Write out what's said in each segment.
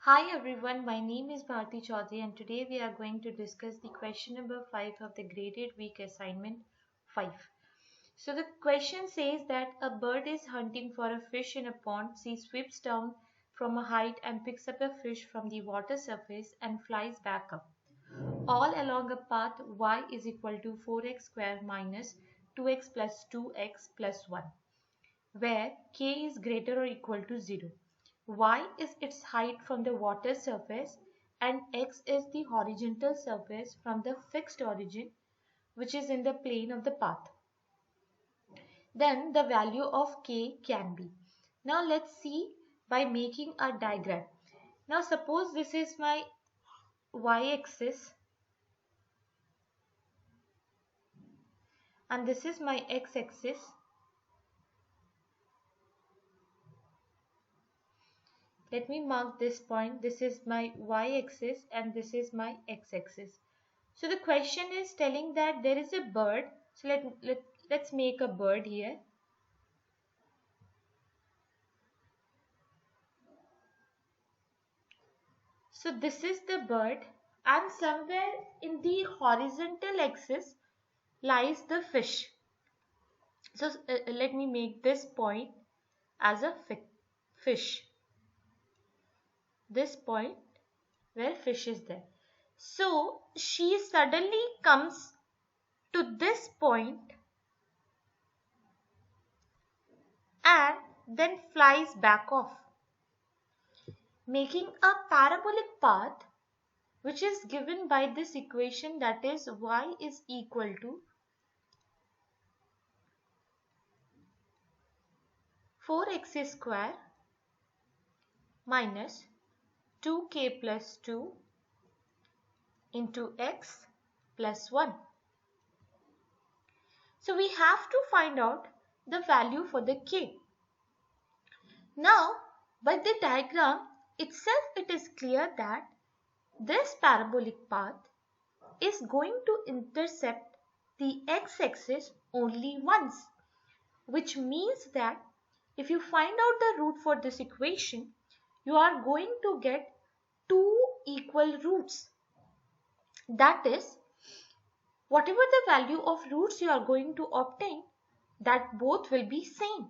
Hi everyone, my name is Bharti Chaudhary and today we are going to discuss the question number 5 of the graded week assignment 5. So the question says that a bird is hunting for a fish in a pond. She sweeps down from a height and picks up a fish from the water surface and flies back up, all along a path y is equal to 4x square minus 2x plus 2x plus 1, where k is greater or equal to 0. Y is its height from the water surface and x is the horizontal surface from the fixed origin which is in the plane of the path. Then the value of k can be. Now let's see by making a diagram. Now suppose this is my y-axis and this is my x-axis. Let me mark this point. This is my y-axis and this is my x-axis. So the question is telling that there is a bird. So let's make a bird here. So this is the bird and somewhere in the horizontal axis lies the fish. So let me make this point as a fish. This point where fish is there. So she suddenly comes to this point and then flies back off, making a parabolic path which is given by this equation, that is y is equal to 4x square minus 2k plus 2 into x plus 1. So we have to find out the value for the k. Now by the diagram itself it is clear that this parabolic path is going to intercept the x-axis only once, which means that if you find out the root for this equation, you are going to get two equal roots. That is, whatever the value of roots you are going to obtain, that both will be same.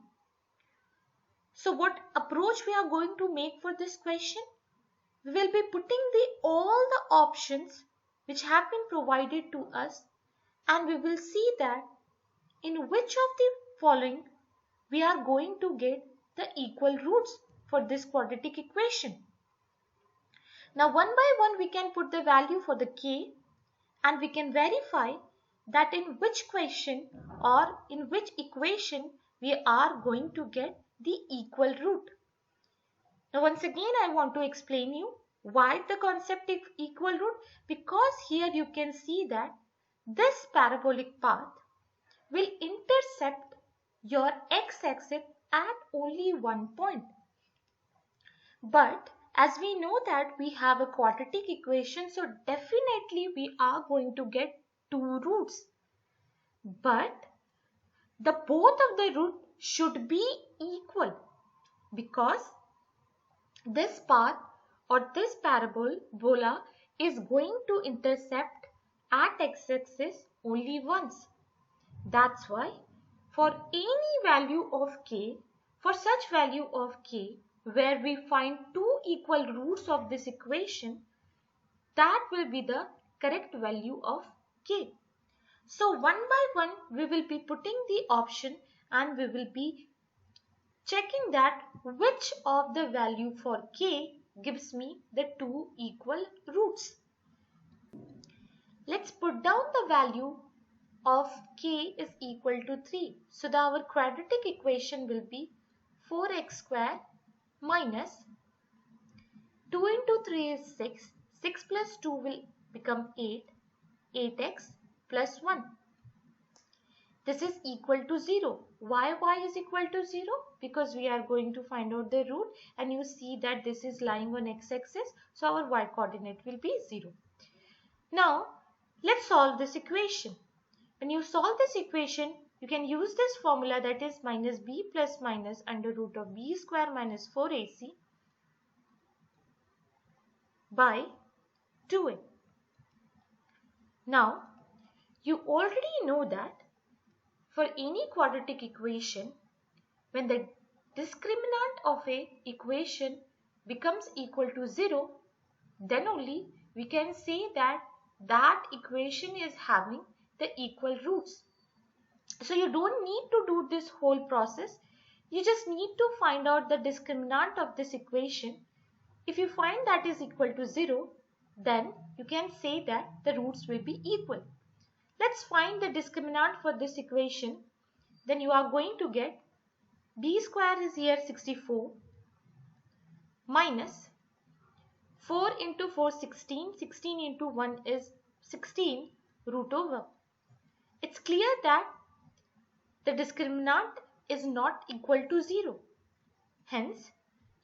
So what approach we are going to make for this question? We will be putting all the options which have been provided to us, and we will see that in which of the following we are going to get the equal roots for this quadratic equation. Now one by one we can put the value for the k and we can verify that in which question or in which equation we are going to get the equal root. Now once again I want to explain you why the concept of equal root, because here you can see that this parabolic path will intercept your x-axis at only one point. But as we know that we have a quadratic equation, so definitely we are going to get two roots. But the both of the root should be equal, because this path or this parabola is going to intercept at x-axis only once. That's why for any value of k, for such value of k where we find two equal roots of this equation, that will be the correct value of k. So one by one we will be putting the option and we will be checking that which of the value for k gives me the two equal roots. Let's put down the value of k is equal to 3. So our quadratic equation will be 4x square minus 2 into 3 is 6. 6 plus 2 will become 8. 8x plus 1. This is equal to 0. Why y is equal to 0? Because we are going to find out the root and you see that this is lying on x-axis. So our y coordinate will be 0. Now let's solve this equation. When you solve this equation, you can use this formula, that is minus b plus minus under root of b square minus 4ac by 2a. Now, you already know that for any quadratic equation, when the discriminant of a equation becomes equal to 0, then only we can say that that equation is having the equal roots. So you don't need to do this whole process. You just need to find out the discriminant of this equation. If you find that is equal to 0, then you can say that the roots will be equal. Let's find the discriminant for this equation. Then you are going to get b square is here 64 minus 4 into 4 16, 16 into 1 is 16 root over. It's clear that the discriminant is not equal to 0. Hence,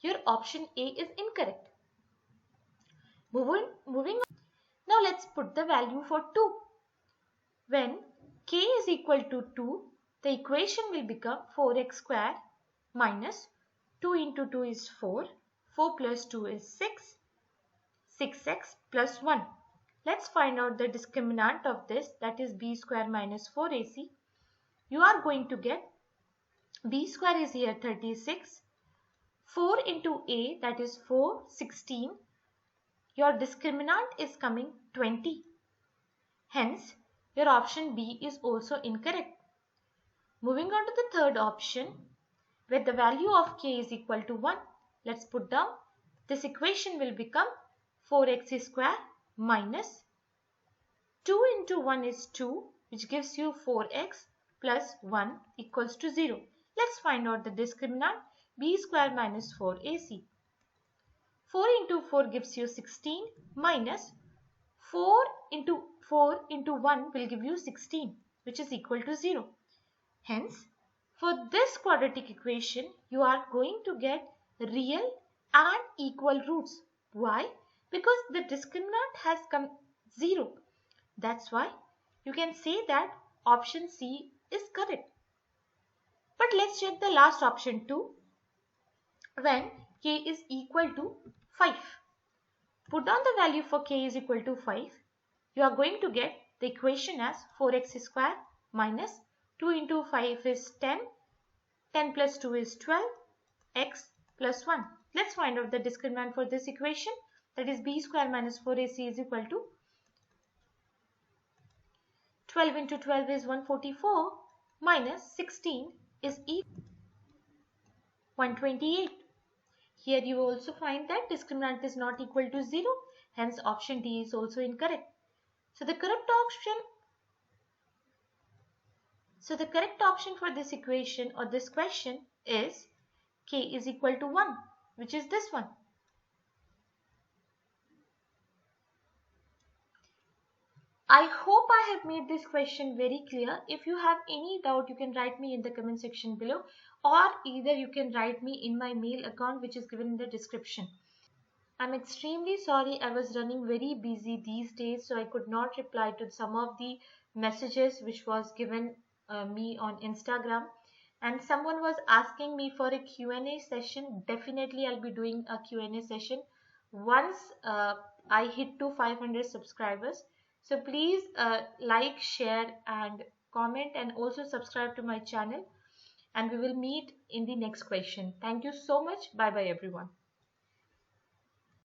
your option A is incorrect. Moving on. Now let's put the value for 2. When k is equal to 2, the equation will become 4x square minus 2 into 2 is 4. 4 plus 2 is 6. 6x plus 1. Let's find out the discriminant of this, that is b square minus 4ac. You are going to get b square is here 36. 4 into a, that is 4, 16. Your discriminant is coming 20. Hence, your option B is also incorrect. Moving on to the third option, where the value of k is equal to 1. Let's put down. This equation will become 4x square minus 2 into 1 is 2, which gives you 4x plus 1 equals to 0. Let's find out the discriminant, b square minus 4ac. 4 into 4 gives you 16 minus 4 into 1 will give you 16, which is equal to 0. Hence, for this quadratic equation, you are going to get real and equal roots. Why? Because the discriminant has come 0. That's why you can say that option C is correct. But let's check the last option too. When k is equal to 5. Put down the value for k is equal to 5. You are going to get the equation as 4x square minus 2 into 5 is 10. 10 plus 2 is 12. X plus 1. Let's find out the discriminant for this equation. That is b square minus 4ac is equal to 12 into 12 is 144 minus 16 is equal to 128. Here you also find that discriminant is not equal to 0. Hence option D is also incorrect. So the correct option for this equation or this question is k is equal to 1, which is this one. I hope I have made this question very clear. If you have any doubt, you can write me in the comment section below, or either you can write me in my mail account which is given in the description. I'm extremely sorry, I was running very busy these days, so I could not reply to some of the messages which was given me on Instagram. And someone was asking me for a Q&A session. Definitely I'll be doing a Q&A session once I hit to 500 subscribers. So please like, share and comment, and also subscribe to my channel, and we will meet in the next question. Thank you so much. Bye bye everyone.